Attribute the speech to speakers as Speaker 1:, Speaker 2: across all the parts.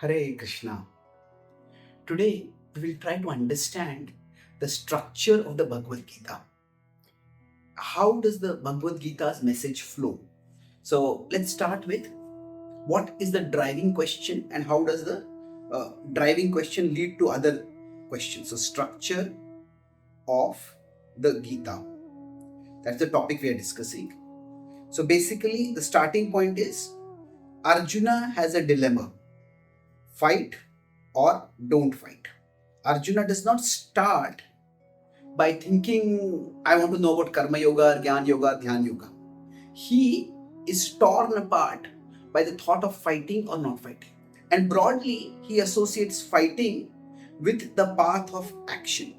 Speaker 1: Hare Krishna. Today we will try to understand the structure of the Bhagavad Gita. How does the Bhagavad Gita's message flow? So let's start with what is the driving question and how does the driving question lead to other questions. So structure of the Gita. That's the topic we are discussing. So basically the starting point is Arjuna has a dilemma. Fight or don't fight. Arjuna does not start by thinking, I want to know about Karma Yoga, Jnana Yoga, Dhyan Yoga. He is torn apart by the thought of fighting or not fighting. And broadly, he associates fighting with the path of action.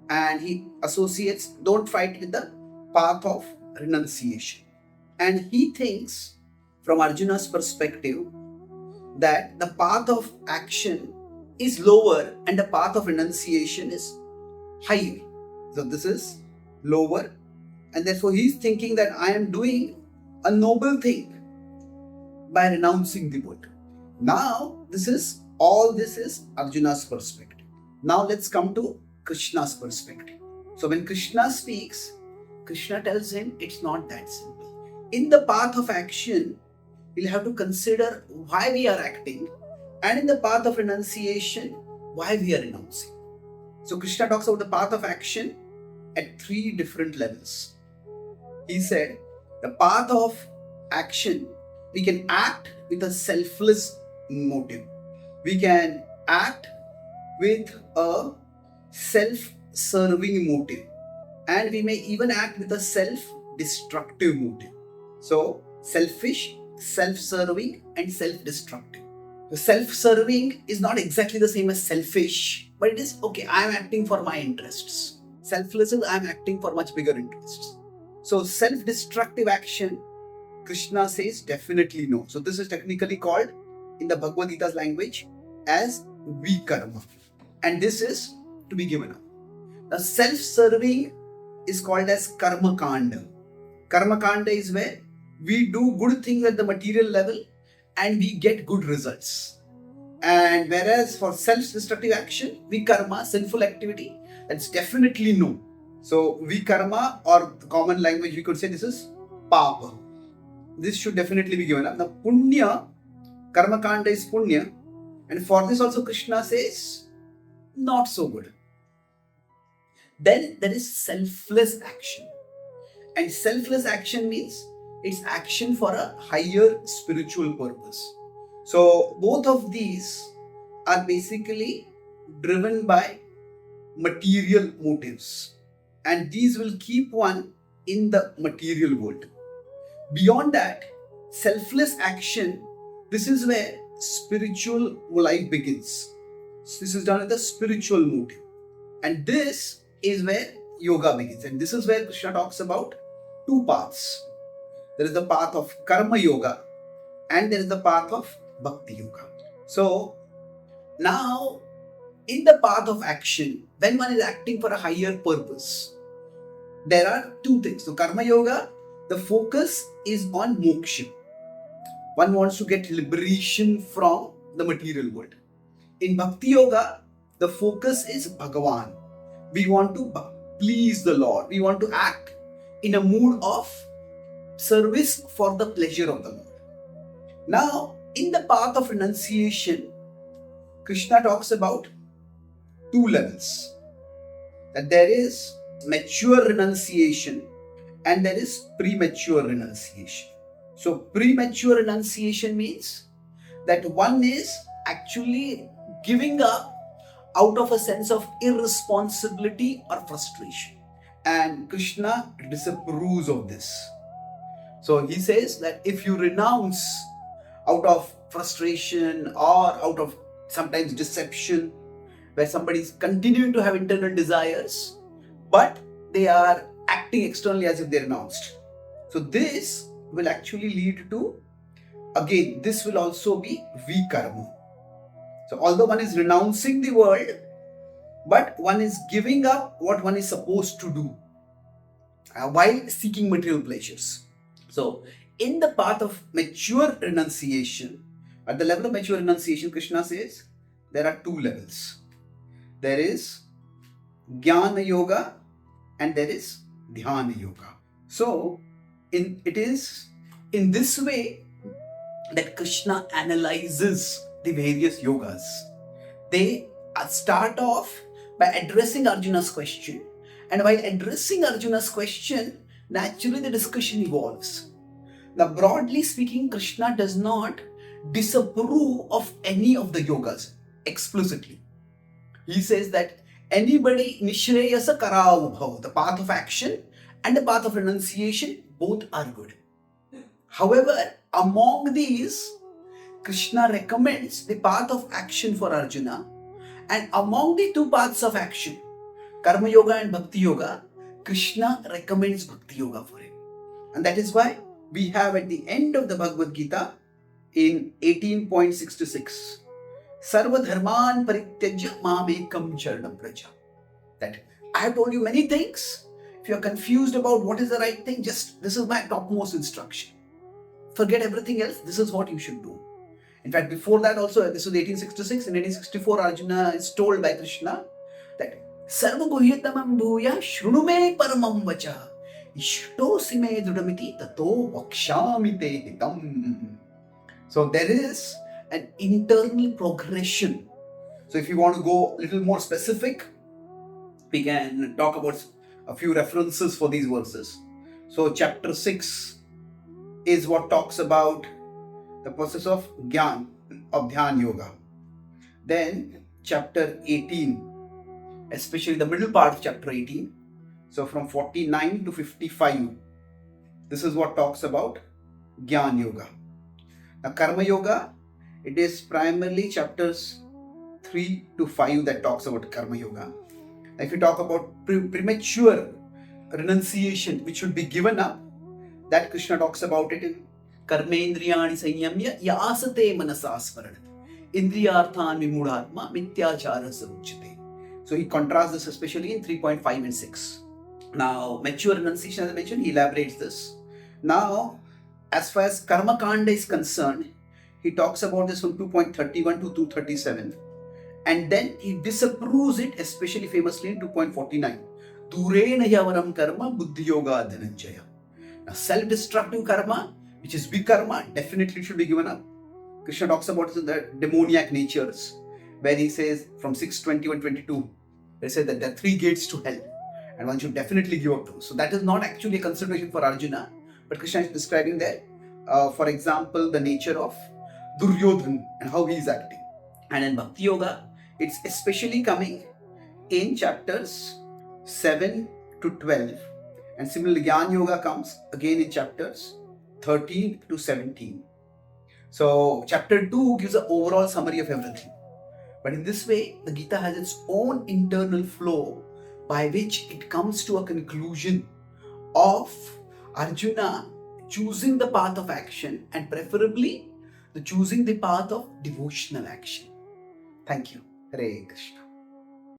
Speaker 1: And he associates don't fight with the path of renunciation. And he thinks, from Arjuna's perspective, that the path of action is lower and the path of renunciation is higher. So this is lower, and therefore he's thinking that I am doing a noble thing by renouncing the world. Now this is Arjuna's perspective. Now let's come to Krishna's perspective. So when Krishna speaks, Krishna tells him it's not that simple. In the path of action, we'll have to consider why we are acting, and in the path of renunciation, why we are renouncing. So Krishna talks about the path of action at three different levels. He said, the path of action, we can act with a selfless motive. We can act with a self-serving motive. And we may even act with a self-destructive motive. So, selfish, self-serving, and self-destructive. Self-serving is not exactly the same as selfish, but it is okay, I am acting for my interests. Selfless is I am acting for much bigger interests. So self-destructive action, Krishna says definitely no. So this is technically called in the Bhagavad Gita's language as vikarma. And this is to be given up. Now self-serving is called as karma kanda. Karma kanda is where we do good things at the material level and we get good results. And whereas for self-destructive action, vikarma, sinful activity, that's definitely no. So vikarma, or the common language we could say this is papa. This should definitely be given up. Now punya, karma kanda is punya, and for this also Krishna says not so good. Then there is selfless action. And selfless action means it's action for a higher spiritual purpose. So both of these are basically driven by material motives, and these will keep one in the material world. Beyond that, selfless action, this is where spiritual life begins. This is done with a spiritual motive, and this is where yoga begins. And this is where Krishna talks about two paths. There is the path of karma yoga and there is the path of bhakti yoga. So now in the path of action, when one is acting for a higher purpose, there are two things. So karma yoga, the focus is on moksha. One wants to get liberation from the material world. In bhakti yoga, the focus is Bhagavan. We want to please the Lord. We want to act in a mood of service for the pleasure of the Lord. Now, in the path of renunciation, Krishna talks about two levels. That there is mature renunciation and there is premature renunciation. So, premature renunciation means that one is actually giving up out of a sense of irresponsibility or frustration. And Krishna disapproves of this. So he says that if you renounce out of frustration or out of sometimes deception, where somebody is continuing to have internal desires, but they are acting externally as if they renounced. So this will actually lead to, again, this will also be vikarma. So although one is renouncing the world, but one is giving up what one is supposed to do while seeking material pleasures. So in the path of mature renunciation, At the level of mature renunciation, Krishna says there are two levels. There is Jnana Yoga and there is Dhyana Yoga. So, it is in this way that Krishna analyzes the various yogas. They start off by addressing Arjuna's question, and while addressing Arjuna's question, naturally the discussion evolves. Now, broadly speaking, Krishna does not disapprove of any of the yogas explicitly. He says that anybody nishreyasa karavabhav, the path of action and the path of renunciation, both are good. However, among these, Krishna recommends the path of action for Arjuna, and among the two paths of action, Karma Yoga and Bhakti Yoga, Krishna recommends Bhakti Yoga for him. And that is why we have at the end of the Bhagavad Gita in 18.66, Sarva Dharman Parityajya Mamekam Charanam Praja. That I have told you many things. If you are confused about what is the right thing, just this is my topmost instruction. Forget everything else, this is what you should do. In fact, before that also, this was 1866. In 1864, Arjuna is told by Krishna that Sarva Guhyatamam Bhuya Shrunume Paramam Vacha Ishtosi Me Dudamiti Tato Vakshamite Hitam. So there is an internal progression. So if you want to go a little more specific, we can talk about a few references for these verses. So chapter 6 is what talks about the process of Dhyan Yoga. Then chapter 18, especially the middle part of chapter 18, so from 49 to 55, this is what talks about Dhyan Yoga. Now Karma Yoga, it is primarily chapters 3 to 5 that talks about Karma Yoga. Now, if you talk about premature renunciation which should be given up, that Krishna talks about it in Karmendriyani Sanyamya Yasate Manasasmaran Indriyarthan Vimudhatma Mityachara Saruchite. So he contrasts this especially in 3.5 and 6. Now, mature renunciation, as I mentioned, he elaborates this. Now, as far as Karma Kanda is concerned, he talks about this from 2.31 to 237. And then he disapproves it, especially famously in 2.49. Durena Yavaram Karma Buddhi Yoga Dhananjaya. Now, self-destructive karma, which is big karma, definitely should be given up. Krishna talks about the demoniac natures, where he says from 6:20 and 22, they say that there are 3 gates to hell, and one should definitely give up those. So that is not actually a consideration for Arjuna, but Krishna is describing there, for example, the nature of Duryodhan and how he is acting. And in Bhakti Yoga, it's especially coming in chapters 7 to 12. And similarly, Jnana Yoga comes again in chapters 13 to 17. So, chapter 2 gives an overall summary of everything. But in this way, the Gita has its own internal flow by which it comes to a conclusion of Arjuna choosing the path of action and preferably choosing the path of devotional action. Thank you. Hare Krishna.